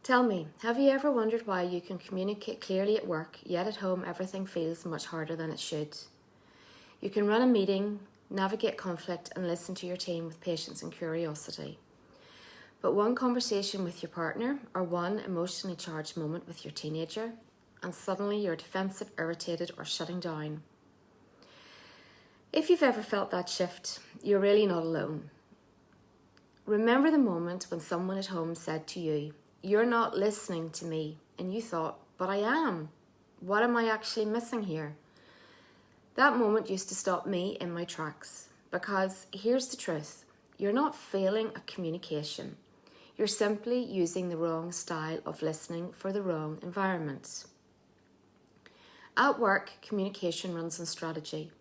Tell me, have you ever wondered why you can communicate clearly at work, yet at home everything feels much harder than it should? You can run a meeting, navigate conflict and listen to your team with patience and curiosity. But one conversation with your partner or one emotionally charged moment with your teenager and suddenly you're defensive, irritated or shutting down. If you've ever felt that shift, you're really not alone. Remember the moment when someone at home said to you, "You're not listening to me," and you thought, "But I am. What am I actually missing here?" That moment used to stop me in my tracks because here's the truth. You're not failing at communication. You're simply using the wrong style of listening for the wrong environment. At work, communication runs on strategy.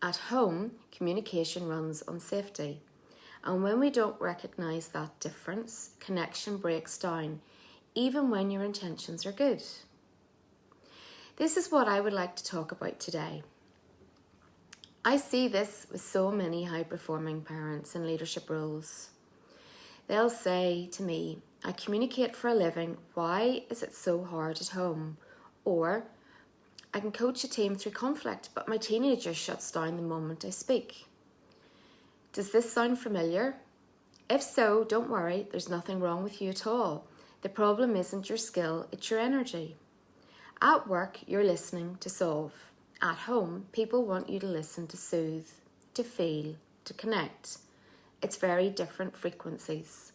At home, communication runs on safety. And when we don't recognise that difference, connection breaks down, even when your intentions are good. This is what I would like to talk about today. I see this with so many high-performing parents in leadership roles. They'll say to me, "I communicate for a living, why is it so hard at home?" Or, "I can coach a team through conflict, but my teenager shuts down the moment I speak." Does this sound familiar? If so, don't worry, there's nothing wrong with you at all. The problem isn't your skill, it's your energy. At work, you're listening to solve. At home, people want you to listen to soothe, to feel, to connect. It's very different frequencies.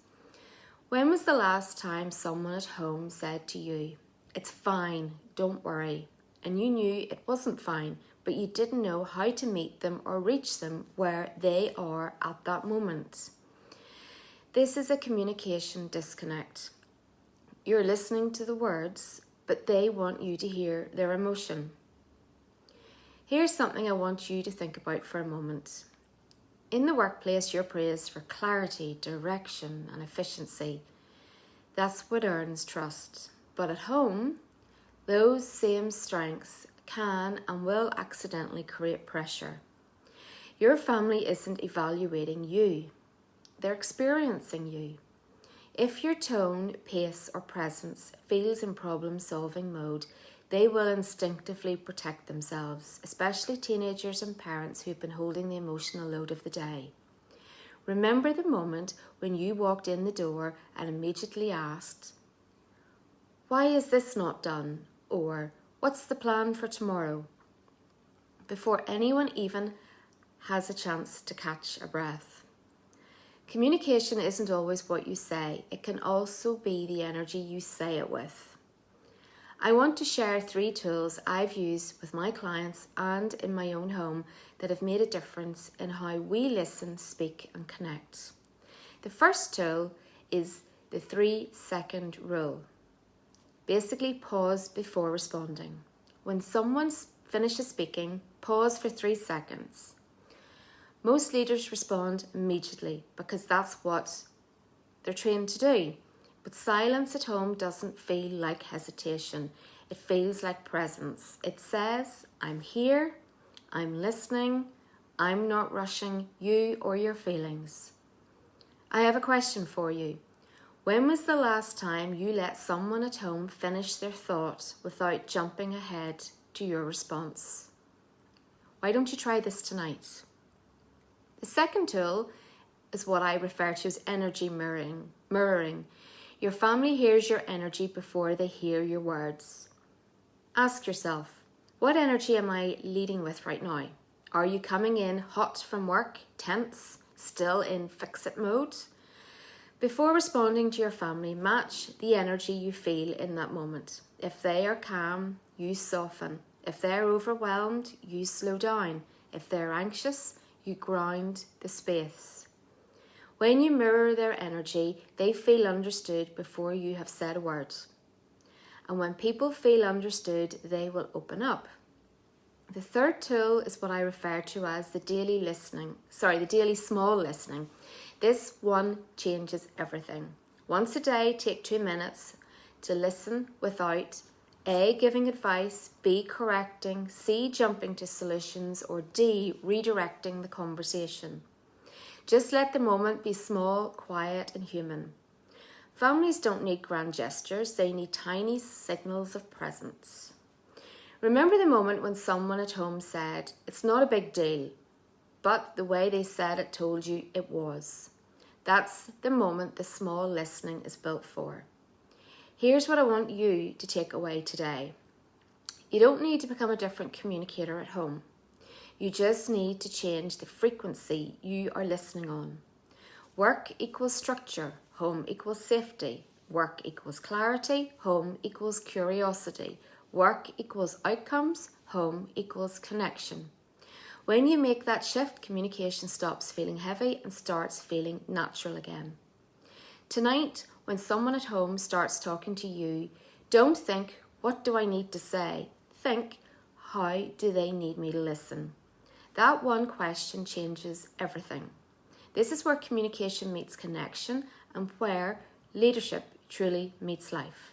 When was the last time someone at home said to you, "It's fine, don't worry," and you knew it wasn't fine, but you didn't know how to meet them or reach them where they are at that moment? This is a communication disconnect. You're listening to the words, but they want you to hear their emotion. Here's something I want you to think about for a moment. In the workplace, you're praised for clarity, direction, and efficiency. That's what earns trust. But at home, those same strengths can and will accidentally create pressure. Your family isn't evaluating you. They're experiencing you. If your tone, pace, or presence feels in problem-solving mode, they will instinctively protect themselves, especially teenagers and parents who've been holding the emotional load of the day. Remember the moment when you walked in the door and immediately asked, "Why is this not done?" Or, "What's the plan for tomorrow?" Before anyone even has a chance to catch a breath. Communication isn't always what you say. It can also be the energy you say it with. I want to share 3 tools I've used with my clients and in my own home that have made a difference in how we listen, speak, and connect. The first tool is the 3-second rule. Basically, pause before responding. When someone finishes speaking, pause for 3 seconds. Most leaders respond immediately because that's what they're trained to do. But silence at home doesn't feel like hesitation. It feels like presence. It says, "I'm here, I'm listening, I'm not rushing you or your feelings." I have a question for you. When was the last time you let someone at home finish their thought without jumping ahead to your response? Why don't you try this tonight? The second tool is what I refer to as energy mirroring. Your family hears your energy before they hear your words. Ask yourself, what energy am I leading with right now? Are you coming in hot from work, tense, still in fix-it mode? Before responding to your family, match the energy you feel in that moment. If they are calm, you soften. If they're overwhelmed, you slow down. If they're anxious, you ground the space. When you mirror their energy, they feel understood before you have said a word. And when people feel understood, they will open up. The third tool is what I refer to as the daily small listening. This one changes everything. Once a day, take 2 minutes to listen without A, giving advice, B, correcting, C, jumping to solutions, or D, redirecting the conversation. Just let the moment be small, quiet, and human. Families don't need grand gestures, they need tiny signals of presence. Remember the moment when someone at home said, "It's not a big deal," but the way they said it told you it was. That's the moment the small listening is built for. Here's what I want you to take away today. You don't need to become a different communicator at home. You just need to change the frequency you are listening on. Work equals structure, home equals safety. Work equals clarity, home equals curiosity. Work equals outcomes, home equals connection. When you make that shift, communication stops feeling heavy and starts feeling natural again. Tonight, when someone at home starts talking to you, don't think, "What do I need to say?" Think, "How do they need me to listen?" That one question changes everything. This is where communication meets connection and where leadership truly meets life.